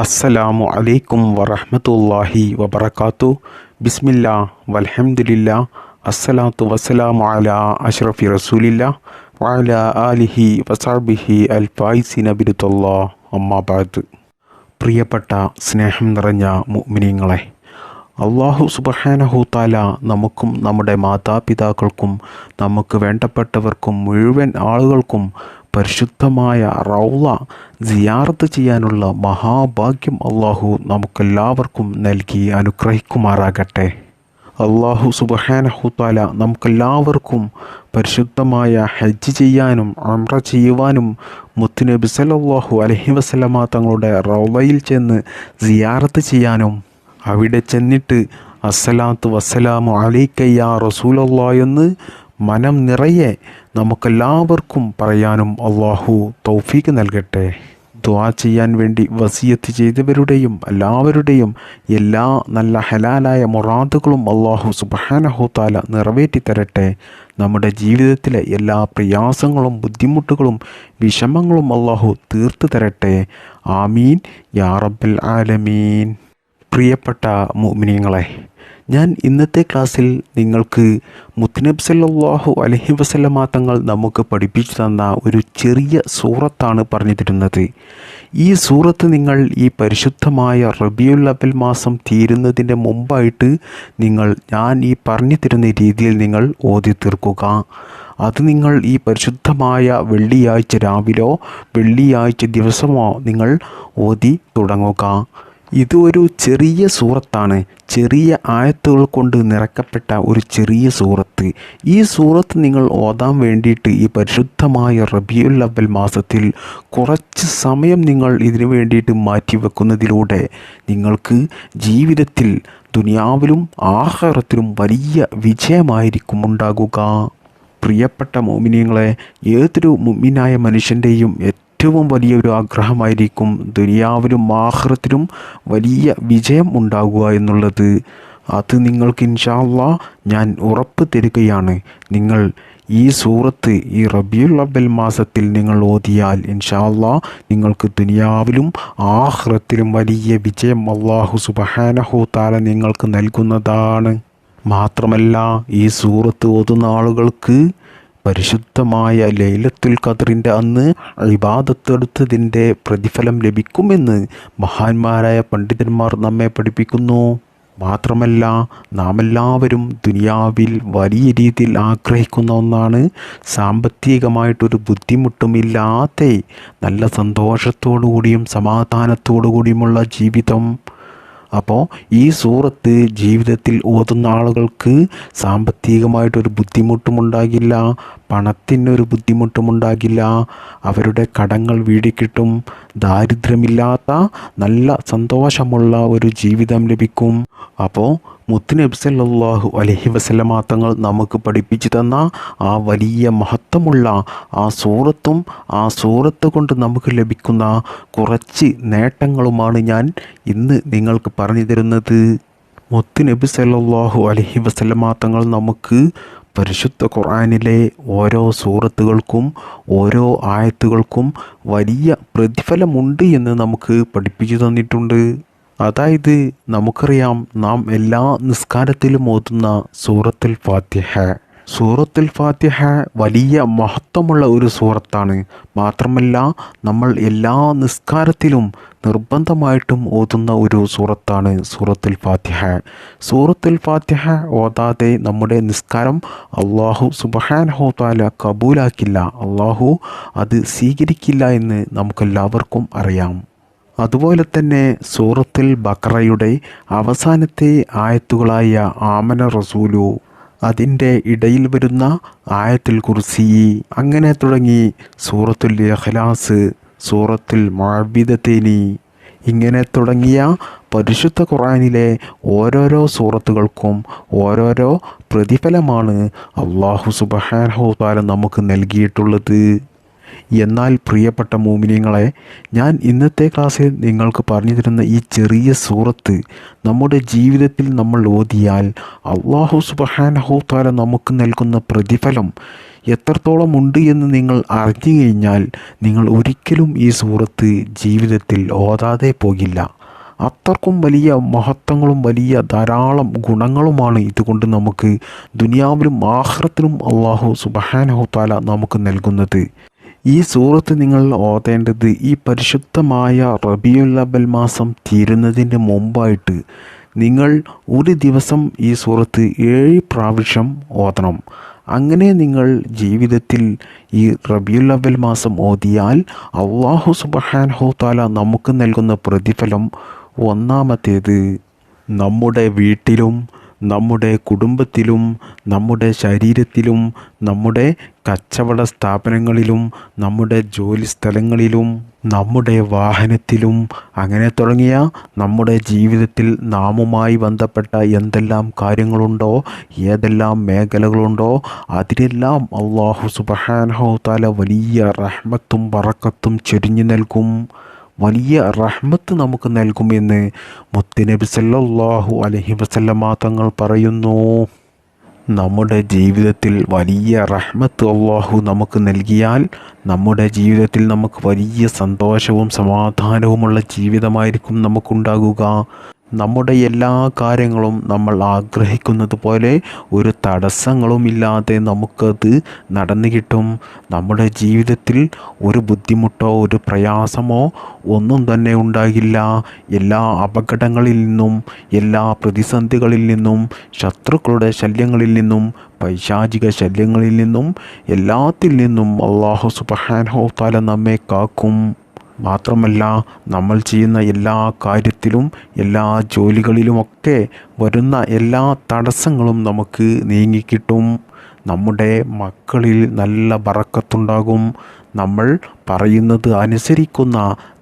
അസ്സലാമു അലൈക്കും വറഹ്മത്തുള്ളാഹി വബറകാത്തു. ബിസ്മില്ലാ വൽഹംദുലില്ലാ അസ്സലാത്തു വസ്സലാമു അലാ അഷ്റഫി റസൂലില്ലാ വഅലാ ആലിഹി വസഹ്ബിഹി അൽ ഫായിസിന ബിറുദല്ലാഹ്. അമ്മാ ബഅദ്. പ്രിയപ്പെട്ട സ്നേഹം നിറഞ്ഞ മുഅ്മിനീങ്ങളെ, അല്ലാഹു സുബ്ഹാനഹു തആല നമുക്കും നമ്മുടെ മാതാപിതാക്കൾക്കും നമുക്ക് വേണ്ടപ്പെട്ടവർക്കും മുഴുവൻ ആളുകൾക്കും പരിശുദ്ധമായ റൗള സിയാറത്ത് ചെയ്യാനുള്ള മഹാഭാഗ്യം അല്ലാഹു നമുക്കെല്ലാവർക്കും നൽകി അനുഗ്രഹിക്കുമാറാകട്ടെ. അല്ലാഹു സുബ്ഹാനഹു തആല നമുക്കെല്ലാവർക്കും പരിശുദ്ധമായ ഹജ്ജ് ചെയ്യാനും ഉംറ ചെയ്യുവാനും മുത്തുനബി സല്ലല്ലാഹു അലൈഹി വസല്ലമ തങ്ങളുടെ റൗളയിൽ ചെന്ന് സിയാറത്ത് ചെയ്യാനും അവിടെ ചെന്നിട്ട് അസ്സലാത്തു വസ്സലാമു അലൈക യാ റസൂലല്ലാഹ് എന്ന് മനം നിറയെ നമുക്കെല്ലാവർക്കും പറയാനും അല്ലാഹു തൗഫീഖ് നൽകട്ടെ. ദുആ ചെയ്യാൻ വേണ്ടി വസിയത്ത് ചെയ്തവരുടെയും എല്ലാവരുടെയും എല്ലാ നല്ല ഹലാലായ മുറാദുകളും അല്ലാഹു സുബ്ഹാനഹു തആല നിറവേറ്റി തരട്ടെ. നമ്മുടെ ജീവിതത്തിലെ എല്ലാ പ്രയാസങ്ങളും ബുദ്ധിമുട്ടുകളും വിഷമങ്ങളും അല്ലാഹു തീർത്തു തരട്ടെ. ആമീൻ യാ റബ്ബൽ ആലമീൻ. പ്രിയപ്പെട്ട മുഅ്മിനീങ്ങളെ, ഞാൻ ഇന്നത്തെ ക്ലാസ്സിൽ നിങ്ങൾക്ക് മുത്തുനബി സല്ലല്ലാഹു അലൈഹി വസല്ലമ തങ്ങൾ നമുക്ക് പഠിപ്പിച്ചു തന്ന ഒരു ചെറിയ സൂറത്താണ് പറഞ്ഞു തരുന്നത്. ഈ സൂറത്ത് നിങ്ങൾ ഈ പരിശുദ്ധമായ റബീഉൽ അവ്വൽ മാസം തീരുന്നതിൻ്റെ മുമ്പായിട്ട് ഞാൻ ഈ പറഞ്ഞു തരുന്ന രീതിയിൽ നിങ്ങൾ ഓതി തീർക്കുക. അത് നിങ്ങൾ ഈ പരിശുദ്ധമായ വെള്ളിയാഴ്ച രാവിലോ വെള്ളിയാഴ്ച ദിവസമോ നിങ്ങൾ ഓതി തുടങ്ങുക. ഇത് ഒരു ചെറിയ സൂറത്താണ്, ചെറിയ ആയത്തുകൾ കൊണ്ട് നിറക്കപ്പെട്ട ഒരു ചെറിയ സൂറത്ത്. ഈ സൂറത്ത് നിങ്ങൾ ഓതാൻ വേണ്ടിയിട്ട് ഈ പരിശുദ്ധമായ റബീഉൽ അവ്വൽ മാസത്തിൽ കുറച്ച് സമയം നിങ്ങൾ ഇതിനു വേണ്ടിയിട്ട് മാറ്റിവെക്കുന്നതിലൂടെ നിങ്ങൾക്ക് ജീവിതത്തിൽ ദുനിയാവിലും ആഖിറത്തിലും വലിയ വിജയമായിരിക്കും ഉണ്ടാകുക. പ്രിയപ്പെട്ട മുഅ്മിനീങ്ങളെ, ഏതൊരു മുഅ്മിനായ മനുഷ്യൻ്റെയും ഏറ്റവും വലിയൊരു ആഗ്രഹമായിരിക്കും ദുനിയാവിലും ആഖിറത്തിലും വലിയ വിജയം ഉണ്ടാകുക എന്നുള്ളത്. അത് നിങ്ങൾക്ക് ഇൻഷാ അല്ലാഹ് ഞാൻ ഉറപ്പ് തരികയാണ്. നിങ്ങൾ ഈ സൂറത്ത് ഈ റബീഉൽ അവ്വൽ മാസത്തിൽ നിങ്ങൾ ഓതിയാൽ ഇൻഷാ അല്ലാഹ് നിങ്ങൾക്ക് ദുനിയാവിലും ആഖിറത്തിലും വലിയ വിജയം അല്ലാഹു സുബ്ഹാനഹു തആല നിങ്ങൾക്ക് നൽകുന്നതാണ്. മാത്രമല്ല, ഈ സൂറത്ത് ഓതുന്ന ആളുകൾക്ക് പരിശുദ്ധമായ ലൈലത്തുൽ ഖദ്റിൻ്റെ അന്ന് ഇബാദത്തെടുത്തതിൻ്റെ പ്രതിഫലം ലഭിക്കുമെന്ന് മഹാന്മാരായ പണ്ഡിതന്മാർ നമ്മെ പഠിപ്പിക്കുന്നു. മാത്രമല്ല, നാം എല്ലാവരും ദുനിയാവിൽ വലിയ രീതിയിൽ ആഗ്രഹിക്കുന്ന ഒന്നാണ് സാമ്പത്തികമായിട്ടൊരു ബുദ്ധിമുട്ടുമില്ലാതെ നല്ല സന്തോഷത്തോടു കൂടിയും സമാധാനത്തോടു കൂടിയുമുള്ള ജീവിതം. അപ്പോൾ ഈ സൂറത്ത് ജീവിതത്തിൽ ഓതുന്ന ആളുകൾക്ക് സാമ്പത്തികമായിട്ടൊരു ബുദ്ധിമുട്ടുമുണ്ടാകില്ല, പണത്തിനൊരു ബുദ്ധിമുട്ടുമുണ്ടാകില്ല, അവരുടെ കടങ്ങൾ വീടിക്കിട്ടും, ദാരിദ്ര്യമില്ലാത്ത നല്ല സന്തോഷമുള്ള ഒരു ജീവിതം ലഭിക്കും. അപ്പോൾ മുത്തുനബി സല്ലല്ലാഹു അലൈഹി വസല്ലമ തങ്ങൾ നമുക്ക് പഠിപ്പിച്ചു തന്ന ആ വലിയ മഹത്വമുള്ള ആ സൂറത്തും ആ സൂറത്ത് കൊണ്ട് നമുക്ക് ലഭിക്കുന്ന കുറച്ച് നേട്ടങ്ങളുമാണ് ഞാൻ ഇന്ന് നിങ്ങൾക്ക് പറഞ്ഞു തരുന്നത്. മുത്തുനബി സല്ലല്ലാഹു അലൈഹി വസല്ലമ തങ്ങൾ നമുക്ക് പരിശുദ്ധ ഖുർആനിലെ ഓരോ സൂറത്തുകൾക്കും ഓരോ ആയത്തുകൾക്കും വലിയ പ്രതിഫലമുണ്ട് എന്ന് നമുക്ക് പഠിപ്പിച്ചു തന്നിട്ടുണ്ട്. അതായത് നമുക്കറിയാം, നാം എല്ലാ നിസ്കാരത്തിലും ഓതുന്ന സൂറത്തുൽ ഫാത്തിഹ വലിയ മഹത്വമുള്ള ഒരു സൂറത്താണ്. മാത്രമല്ല, നമ്മൾ എല്ലാ നിസ്കാരത്തിലും നിർബന്ധമായിട്ടും ഓതുന്ന ഒരു സൂറത്താണ് സൂറത്തുൽ ഫാത്തിഹ. ഓതാതെ നമ്മുടെ നിസ്കാരം അല്ലാഹു സുബ്ഹാനഹു തആല കബൂലാക്കില്ല, അല്ലാഹു അത് സ്വീകരിക്കില്ല എന്ന് നമുക്കെല്ലാവർക്കും അറിയാം. അതുപോലെ തന്നെ സൂറത്തുൽ ബഖറയുടെ അവസാനത്തെ ആയത്തുകളായ ആമന റസൂലു, അതിൻ്റെ ഇടയിൽ വരുന്ന ആയത്തുൽ കുർസി, അങ്ങനെ തുടങ്ങി സൂറത്തുൽ ഇഖ്ലാസ്, സൂറത്തുൽ മുഅവ്വിദത്തൈനി, ഇങ്ങനെ തുടങ്ങിയ പരിശുദ്ധ ഖുർആനിലെ ഓരോരോ സൂറത്തുകൾക്കും ഓരോരോ പ്രതിഫലമാണ് അല്ലാഹു സുബ്ഹാനഹു തആല നമുക്ക് നൽകിയിട്ടുള്ളത്. എന്നാൽ പ്രിയപ്പെട്ട മുഅ്മിനീങ്ങളെ, ഞാൻ ഇന്നത്തെ ക്ലാസ്സിൽ നിങ്ങൾക്ക് പറഞ്ഞു തരുന്ന ഈ ചെറിയ സൂറത്ത് നമ്മുടെ ജീവിതത്തിൽ നമ്മൾ ഓതിയാൽ അല്ലാഹു സുബ്ഹാനഹു തആല നമുക്ക് നൽകുന്ന പ്രതിഫലം എത്രത്തോളം ഉണ്ട് എന്ന് നിങ്ങൾ അറിഞ്ഞു കഴിഞ്ഞാൽ നിങ്ങൾ ഒരിക്കലും ഈ സൂറത്ത് ജീവിതത്തിൽ ഓതാതെ പോകില്ല. അത്രക്കും വലിയ മഹത്വങ്ങളും വലിയ ധാരാളം ഗുണങ്ങളുമാണ് ഇതുകൊണ്ട് നമുക്ക് ദുനിയാവിലും ആഖിറത്തിലും അല്ലാഹു സുബ്ഹാനഹു തആല നമുക്ക് നൽകുന്നത്. ഈ സൂറത്ത് നിങ്ങൾ ഓതേണ്ടത് ഈ പരിശുദ്ധമായ റബീഉൽ അവ്വൽ മാസം തീരുന്നതിന് മുമ്പായിട്ട് നിങ്ങൾ ഒരു ദിവസം ഈ സൂറത്ത് 7 പ്രാവശ്യം ഓതണം. അങ്ങനെ നിങ്ങൾ ജീവിതത്തിൽ ഈ റബീഉൽ അവ്വൽ മാസം ഓതിയാൽ അല്ലാഹു സുബ്ഹാനഹു തആല നമുക്ക് നൽകുന്ന പ്രതിഫലം ഒന്നാമത്തേത് നമ്മുടെ വീട്ടിലും നമ്മുടെ കുടുംബത്തിലും നമ്മുടെ ശരീരത്തിലും നമ്മുടെ കച്ചവട സ്ഥാപനങ്ങളിലും നമ്മുടെ ജോലി സ്ഥലങ്ങളിലും നമ്മുടെ വാഹനത്തിലും അങ്ങനെ തുടങ്ങിയ നമ്മുടെ ജീവിതത്തിൽ നാമുമായി ബന്ധപ്പെട്ട എന്തെല്ലാം കാര്യങ്ങളുണ്ടോ, ഏതെല്ലാം മേഖലകളുണ്ടോ അതിലെല്ലാം അല്ലാഹു സുബ്ഹാനഹു തആല വലിയ റഹ്മത്തും ബറക്കത്തും ചൊരിഞ്ഞു നൽകും. വലിയ റഹ്മത്ത് നമുക്ക് നൽകുമെന്ന് മുത്തുനബി സല്ലല്ലാഹു അലൈഹി വസല്ലമ തങ്ങൾ പറയുന്നു. നമ്മുടെ ജീവിതത്തിൽ വലിയ റഹ്മത്ത് അല്ലാഹു നമുക്ക് നൽകിയാൽ നമ്മുടെ ജീവിതത്തിൽ നമുക്ക് വലിയ സന്തോഷവും സമാധാനവുമുള്ള ജീവിതമായിരിക്കും നമുക്കുണ്ടാകുക. നമ്മുടെ എല്ലാ കാര്യങ്ങളും നമ്മൾ ആഗ്രഹിക്കുന്നത് പോലെ ഒരു തടസ്സങ്ങളുമില്ലാതെ നമുക്കത് നടന്നു കിട്ടും. നമ്മുടെ ജീവിതത്തിൽ ഒരു ബുദ്ധിമുട്ടോ ഒരു പ്രയാസമോ ഒന്നും തന്നെ ഉണ്ടാകില്ല. എല്ലാ അപകടങ്ങളിൽ നിന്നും എല്ലാ പ്രതിസന്ധികളിൽ നിന്നും ശത്രുക്കളുടെ ശല്യങ്ങളിൽ നിന്നും പൈശാചിക ശല്യങ്ങളിൽ നിന്നും എല്ലാത്തിൽ നിന്നും അല്ലാഹു സുബ്ഹാനഹു തആല നമ്മെ കാക്കും. മാത്രമല്ല നമ്മൾ ചെയ്യുന്ന എല്ലാ കാര്യത്തിലും എല്ലാ ജോലികളിലുമൊക്കെ വരുന്ന എല്ലാ തടസ്സങ്ങളും നമുക്ക് നീങ്ങിക്കിട്ടും. നമ്മുടെ മക്കളിൽ നല്ല ബറക്കത്തുണ്ടാകും. നമ്മൾ പറയുന്നത് അനുസരിക്കുന്ന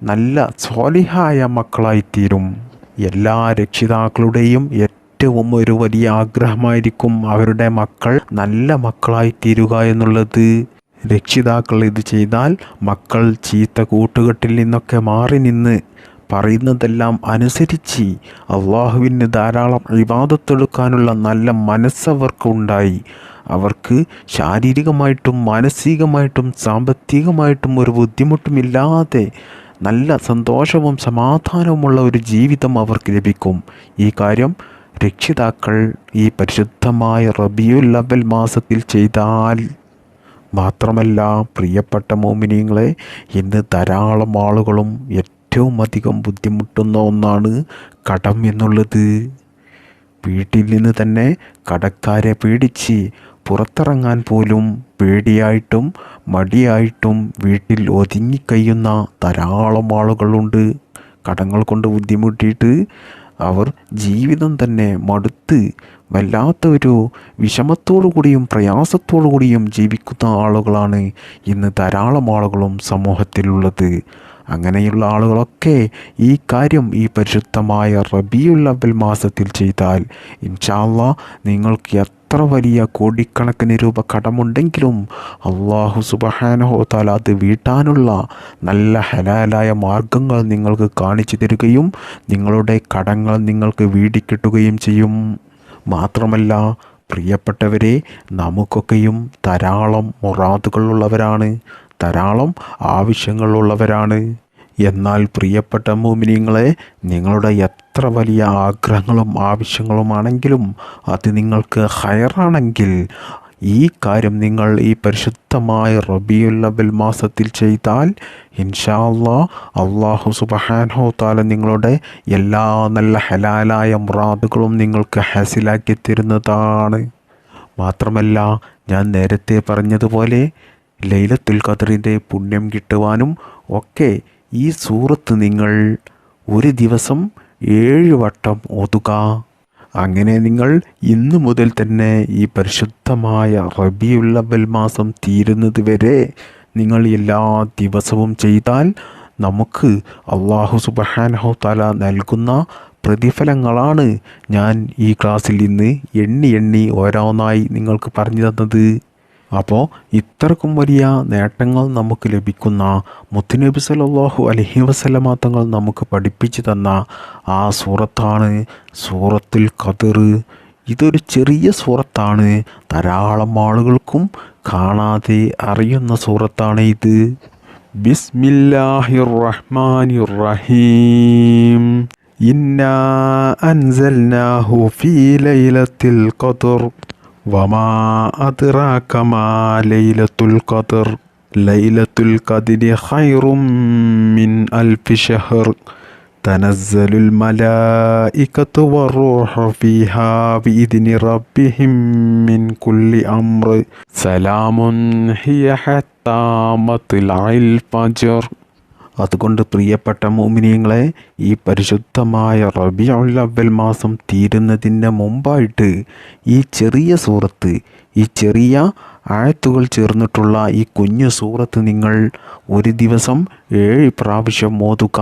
നല്ല സ്വാലിഹായ മക്കളായിത്തീരും. എല്ലാ രക്ഷിതാക്കളുടെയും ഏറ്റവും ഒരു വലിയ ആഗ്രഹമായിരിക്കും അവരുടെ മക്കൾ നല്ല മക്കളായിത്തീരുക എന്നുള്ളത്. രക്ഷിതാക്കൾ ഇത് ചെയ്താൽ മക്കൾ ചീത്ത കൂട്ടുകെട്ടിൽ നിന്നൊക്കെ മാറി നിന്ന് പറയുന്നതെല്ലാം അനുസരിച്ച് അള്ളാഹുവിന് ധാരാളം ഇബാദത്തെടുക്കാനുള്ള നല്ല മനസ്സവർക്കുണ്ടായി അവർക്ക് ശാരീരികമായിട്ടും മാനസികമായിട്ടും സാമ്പത്തികമായിട്ടും ഒരു ബുദ്ധിമുട്ടുമില്ലാതെ നല്ല സന്തോഷവും സമാധാനവുമുള്ള ഒരു ജീവിതം അവർക്ക് ലഭിക്കും. ഈ കാര്യം രക്ഷിതാക്കൾ ഈ പരിശുദ്ധമായ റബീഉൽ അവ്വൽ മാസത്തിൽ ചെയ്താൽ മാത്രമല്ല, പ്രിയപ്പെട്ട മോമിനീങ്ങളെ, ഇന്ന് ധാരാളം ആളുകളും ഏറ്റവും അധികം ബുദ്ധിമുട്ടുന്ന ഒന്നാണ് കടം എന്നുള്ളത്. വീട്ടിൽ നിന്ന് തന്നെ കടക്കാരെ പേടിച്ച് പുറത്തിറങ്ങാൻ പോലും പേടിയായിട്ടും മടിയായിട്ടും വീട്ടിൽ ഒതുങ്ങിക്കഴിയുന്ന ധാരാളം ആളുകളുണ്ട്. കടങ്ങൾ കൊണ്ട് ബുദ്ധിമുട്ടിയിട്ട് അവർ ജീവിതം തന്നെ മടുത്ത് വല്ലാത്ത ഒരു വിഷമത്തോടു കൂടിയും പ്രയാസത്തോടു കൂടിയും ജീവിക്കുന്ന ആളുകളാണ് ഇന്ന് ധാരാളം ആളുകളും സമൂഹത്തിലുള്ളത്. അങ്ങനെയുള്ള ആളുകളൊക്കെ ഈ കാര്യം ഈ പരിശുദ്ധമായ റബീഉൽ അവ്വൽ മാസത്തിൽ ചെയ്താൽ ഇൻഷാ അല്ലാഹ് നിങ്ങൾക്ക് എത്ര വലിയ കോടിക്കണക്കിന് രൂപ കടമുണ്ടെങ്കിലും അല്ലാഹു സുബ്ഹാനഹു തആല അത് വീട്ടാനുള്ള നല്ല ഹലാലായ മാർഗങ്ങൾ നിങ്ങൾക്ക് കാണിച്ചു തരികയും നിങ്ങളുടെ കടങ്ങൾ നിങ്ങൾക്ക് വീടിക്കിട്ടുകയും ചെയ്യും. മാത്രമല്ല പ്രിയപ്പെട്ടവരെ, നമുക്കൊക്കെയും ധാരാളം മുറാദുകളുള്ളവരാണ്, ധാരാളം ആവശ്യങ്ങളുള്ളവരാണ്. എന്നാൽ പ്രിയപ്പെട്ട മുഅ്മിനീങ്ങളെ, നിങ്ങളുടെ എത്ര വലിയ ആഗ്രഹങ്ങളും ആവശ്യങ്ങളുമാണെങ്കിലും അത് നിങ്ങൾക്ക് ഖൈറാണെങ്കിൽ ഈ കാര്യം നിങ്ങൾ ഈ പരിശുദ്ധമായ റബീഉൽ അവ്വൽ മാസത്തിൽ ചെയ്താൽ ഇൻഷാ അല്ലാഹ് അല്ലാഹു സുബ്ഹാനഹു തആല നിങ്ങളുടെ എല്ലാ നല്ല ഹലാലായ മുറാദുകളും നിങ്ങൾക്ക് ഹാസിലാക്കി തരുന്നതാണ്. മാത്രമല്ല, ഞാൻ നേരത്തെ പറഞ്ഞതുപോലെ ലൈലത്തുൽ ഖദ്റിൻ്റെ പുണ്യം കിട്ടുവാനും ഒക്കെ ഈ സൂറത്ത് നിങ്ങൾ ഒരു ദിവസം 7 വട്ടം ഓതുക. അങ്ങനെ നിങ്ങൾ ഇന്നു മുതൽ തന്നെ ഈ പരിശുദ്ധമായ റബീഉൽ അവ്വൽ മാസം തീരുന്നത് വരെ നിങ്ങൾ എല്ലാ ദിവസവും ചെയ്താൽ നമുക്ക് അല്ലാഹു സുബ്ഹാനഹു തആല നൽകുന്ന പ്രതിഫലങ്ങളാണ് ഞാൻ ഈ ക്ലാസ്സിൽ ഇന്ന് എണ്ണി ഓരോന്നായി നിങ്ങൾക്ക് പറഞ്ഞു തന്നത്. അപ്പോൾ ഇത്രക്കും വലിയ നേട്ടങ്ങൾ നമുക്ക് ലഭിക്കുന്ന മുത്തുനബി സല്ലല്ലാഹു അലൈഹി വസല്ലമ തങ്ങൾ നമുക്ക് പഠിപ്പിച്ചു തന്ന ആ സൂറത്താണ് സൂറത്തുൽ ഖദ്ർ. ഇതൊരു ചെറിയ സൂറത്താണ്, ധാരാളം ആളുകൾക്കും കാണാതെ അറിയുന്ന സൂറത്താണ് ഇത്. ബിസ്മില്ലാഹിർ റഹ്മാനിർ റഹീം. ഇന്നാ അൻസൽനാഹു ഫീ ലൈലത്തിൽ ഖദ്ർ വമാ അദ്റാക മാ ലൈലത്തുൽ ഖദ്ർ ലൈലത്തുൽ ഖദ്രി ഖൈറും മിൻ അൽഫി ഷഹർ തനസ്സലുൽ മലായികത്തു വറൂഹു ഫീഹാ ബിഇദ്നി റബ്ബിഹിം മിൻ കുല്ലി അംർ സലാമുൻ ഹിയ ഹത്താ മത്ലഇൽ ഫജ്ർ. അതുകൊണ്ട് പ്രിയപ്പെട്ട മുഅ്മിനീങ്ങളെ, ഈ പരിശുദ്ധമായ റബീഉൽ അവ്വൽ മാസം തീരുന്നതിന് മുമ്പായിട്ട് ഈ ചെറിയ സൂറത്ത്, ഈ ചെറിയ ആയത്തുകൾ ചേർന്നിട്ടുള്ള ഈ കുഞ്ഞു സൂറത്ത് നിങ്ങൾ ഒരു ദിവസം 7 പ്രാവശ്യം ഓതുക.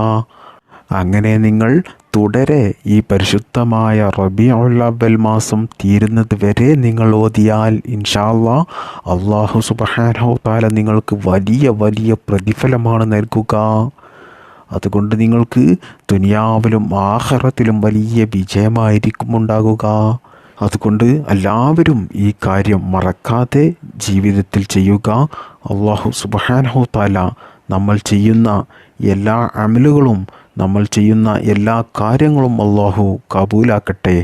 അങ്ങനെ നിങ്ങൾ തുടരെ ഈ പരിശുദ്ധമായ റബീഉൽ അവ്വൽ മാസം തീരുന്നത് വരെ നിങ്ങൾ ഓതിയാൽ ഇൻഷാ അല്ലാഹ് അല്ലാഹു സുബ്ഹാനഹു തആല നിങ്ങൾക്ക് വലിയ വലിയ പ്രതിഫലമാണ് നൽകുക. അതുകൊണ്ട് നിങ്ങൾക്ക് ദുനിയാവിലും ആഖിറത്തിലും വലിയ വിജയമായിരിക്കും ഉണ്ടാകുക. അതുകൊണ്ട് എല്ലാവരും ഈ കാര്യം മറക്കാതെ ജീവിതത്തിൽ ചെയ്യുക. അല്ലാഹു സുബ്ഹാനഹു തആല നമ്മൾ ചെയ്യുന്ന എല്ലാ അമലുകളും, നമ്മൾ ചെയ്യുന്ന എല്ലാ കാര്യങ്ങളും അല്ലാഹു കബൂലാക്കട്ടെ.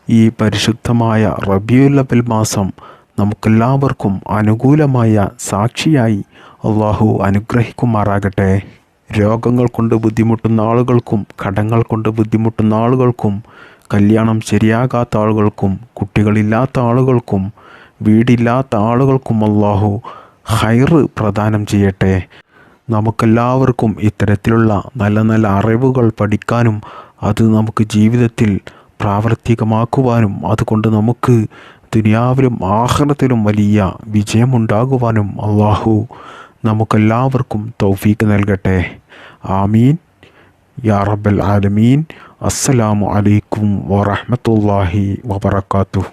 ഈ പരിശുദ്ധമായ റബീഉൽ അവ്വൽ മാസം നമുക്കെല്ലാവർക്കും അനുകൂലമായ സാക്ഷിയായി അല്ലാഹു അനുഗ്രഹിക്കുമാറാകട്ടെ. രോഗങ്ങൾ കൊണ്ട് ബുദ്ധിമുട്ടുന്ന ആളുകൾക്കും, കടങ്ങൾ കൊണ്ട് ബുദ്ധിമുട്ടുന്ന ആളുകൾക്കും, കല്യാണം ശരിയാകാത്ത ആളുകൾക്കും, കുട്ടികളില്ലാത്ത ആളുകൾക്കും, വീടില്ലാത്ത ആളുകൾക്കും അല്ലാഹു ഖൈറ് പ്രദാനം ചെയ്യട്ടെ. നമുക്കെല്ലാവർക്കും ഇത്തരത്തിലുള്ള നല്ല നല്ല അറിവുകൾ പഠിക്കാനും അത് നമുക്ക് ജീവിതത്തിൽ പ്രാവർത്തികമാക്കുവാനും അതുകൊണ്ട് നമുക്ക് ദുനിയാവിലും ആഖിറത്തിലും വലിയ വിജയമുണ്ടാകുവാനും അല്ലാഹു നമുക്കെല്ലാവർക്കും തൗഫീഖ് നൽകട്ടെ. ആമീൻ യാ റബ്ബൽ ആലമീൻ. അസ്സലാമു അലൈക്കും വറഹ്മത്തുള്ളാഹി വബറകാതുഹു.